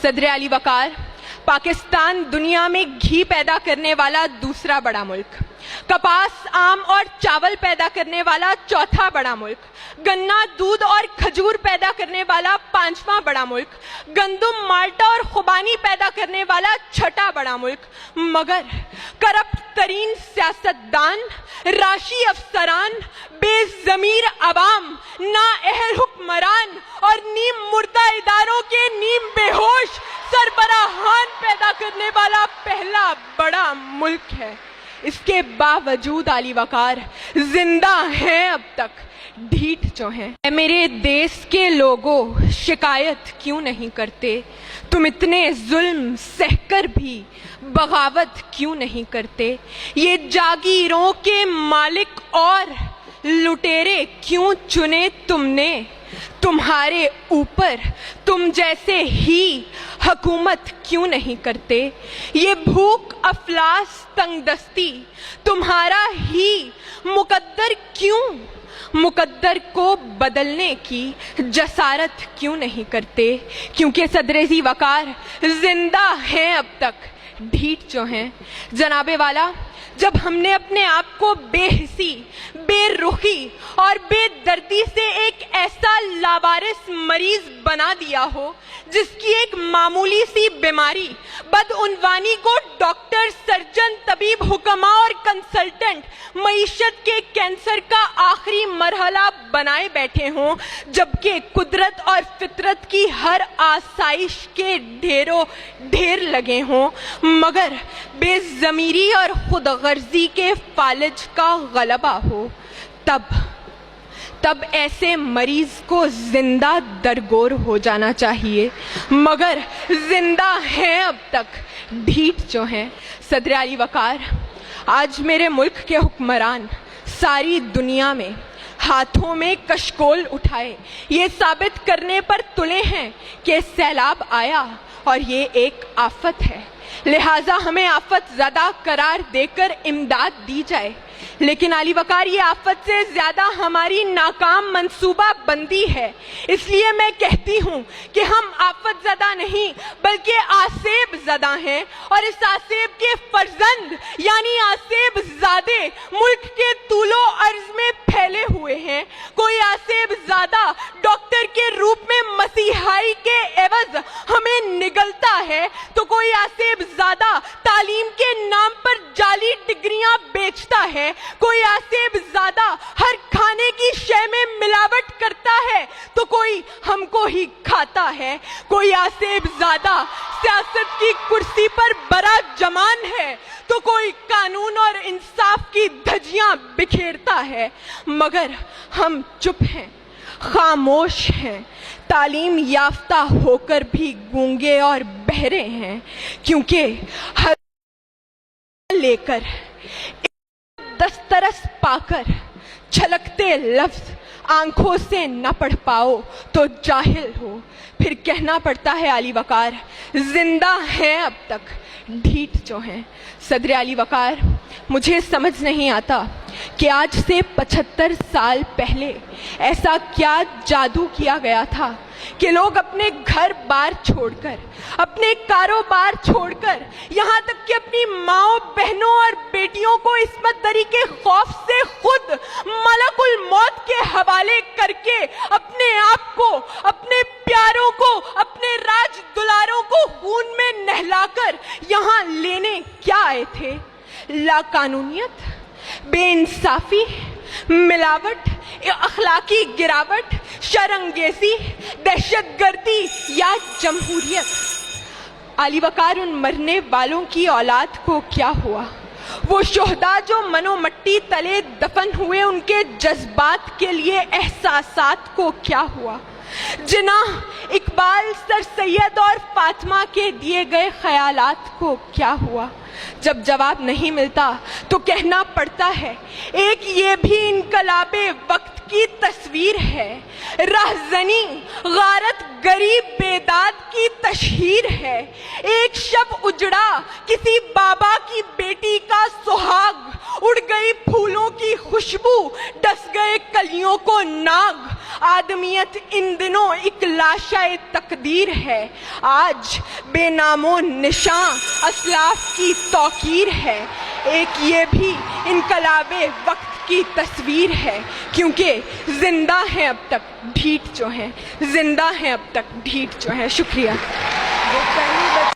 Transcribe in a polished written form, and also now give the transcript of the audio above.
صدر علی وقار، پاکستان دنیا میں گھی پیدا کرنے والا دوسرا بڑا ملک، کپاس، آم اور چاول پیدا کرنے والا چوتھا بڑا ملک، گنا، دودھ اور کھجور پیدا کرنے والا پانچواں بڑا ملک، گندم، مالٹا اور خوبانی پیدا کرنے والا چھٹا بڑا ملک، مگر کرپٹ ترین سیاستدان، راشی افسران، بے ضمیر عوام، نااہل حکمران اور نیم مردہ اداروں کے نیم بے ہوش سربراہان پیدا کرنے والا پہلا بڑا ملک ہے۔ اس کے باوجود علی وقار زندہ ہیں اب تک، ڈھیٹ جو ہیں۔ اے میرے دیس کے لوگوں، شکایت کیوں نہیں کرتے؟ تم اتنے ظلم سہ کر بھی بغاوت کیوں نہیں کرتے؟ یہ جاگیروں کے مالک اور لٹیرے کیوں چنے تم نے؟ تمہارے اوپر تم جیسے ہی حکومت کیوں نہیں کرتے؟ یہ بھوک، افلاس، تنگ دستی تمہارا ہی مقدر کیوں؟ مقدر کو بدلنے کی جسارت کیوں نہیں کرتے؟ کیونکہ صدر وقار زندہ ہیں اب تک، ڈھیٹ جو ہیں۔ جناب والا، جب ہم نے اپنے آپ کو بے حسی، بے رخی اور بے دردی سے ایک ایسا لاوارث مریض بنا دیا ہو جس کی ایک معمولی سی بیماری بدعنوانی کو ڈاکٹر، سرجن، طبیب، حکماء اور کنسلٹنٹ معیشت کے کینسر کا آخری مرحلہ بنائے بیٹھے ہوں، جبکہ قدرت اور فطرت کی ہر آسائش کے ڈھیروں ڈھیر لگے ہوں، مگر بے ضمیری اور خود غرضی کے فالج کا غلبہ ہو، تب ایسے مریض کو زندہ درگور ہو جانا چاہیے، مگر زندہ ہیں اب تک، ڈھیٹ جو ہیں۔ صدر علی وقار، آج میرے ملک کے حکمران ساری دنیا میں ہاتھوں میں کشکول اٹھائے یہ ثابت کرنے پر تلے ہیں کہ سیلاب آیا اور یہ ایک آفت ہے، لہٰذا ہمیں آفت زدہ قرار دے کر امداد دی جائے۔ لیکن علی وقار، یہ آفت سے زیادہ ہماری ناکام منصوبہ بندی ہے، اس لیے میں کہتی ہوں کہ ہم آفت زدہ نہیں بلکہ آسیب زدہ ہیں، اور اس آسیب کے فرزند یعنی آسیب زادے ملک کے طول و عرض میں پھیلے ہوئے ہیں۔ کوئی آسیب زادہ ڈاکٹر کے روپ میں مسیحائی کے عوض ہمیں نگلتا ہے تو کوئی آسیب زادہ تعلیم کے نام پر جعلی ڈگریاں بیچتا ہے، کوئی آسیب زادہ ہر کھانے کی شے میں ملاوٹ کرتا ہے تو کوئی ہم کو ہی کھاتا ہے، کوئی آسیب زادہ سیاست کی کرسی پر برا جمان ہے تو کوئی قانون اور انصاف کی دھجیاں بکھیرتا ہے، مگر ہم چپ ہیں، خاموش ہیں، تعلیم یافتہ ہو کر بھی گونگے اور بہرے ہیں، کیونکہ ہر لے کر دسترس پا کر چھلکتے لفظ آنکھوں سے نہ پڑھ پاؤ تو جاہل ہو۔ پھر کہنا پڑتا ہے علی وقار زندہ ہیں اب تک، ڈھیٹ جو ہیں۔ صدر علی وقار، مجھے سمجھ نہیں آتا کہ آج سے 75 سال پہلے ایسا کیا جادو کیا گیا تھا کہ لوگ اپنے گھر بار چھوڑ کر، اپنے کاروبار چھوڑ کر، یہاں تک کہ اپنی ماؤں، بہنوں اور بیٹیوں کو عصمت دری کے خوف سے خود ملک الموت کے حوالے کر کے اپنے آپ کو، اپنے پیاروں کو، اپنے راج دلاروں کو خون میں نہلا کر یہاں لینے کیا آئے تھے؟ لا قانونیت، بے انصافی، ملاوٹ، اخلاقی گراوٹ، شرانگیزی، دہشت گردی یا جمہوریت؟ علی وقار، ان مرنے والوں کی اولاد کو کیا ہوا؟ وہ شہداء جو منو مٹی تلے دفن ہوئے، ان کے جذبات کے لیے احساسات کو کیا ہوا؟ جناح، اقبال، سر سید اور فاطمہ کے دیے گئے خیالات کو کیا ہوا؟ جب جواب نہیں ملتا تو کہنا پڑتا ہے ایک یہ بھی انقلاب وقت کی تصویر ہے، رہزنی، غارت، غریب، بیداد کی تشہیر ہے۔ ایک شب اجڑا کسی بابا کی بیٹی کا سہاگ، اڑ گئی پھولوں کی خوشبو، ڈس گئے کلیوں کو ناگ، آدمیت ان دنوں ایک لاشائے تقدیر ہے، آج بے نام و نشاں اسلاف کی توقیر ہے، ایک یہ بھی انقلاب وقت کی تصویر ہے، کیونکہ زندہ ہیں اب تک ڈھیٹ جو ہیں، زندہ ہیں اب تک ڈھیٹ جو ہیں۔ شکریہ۔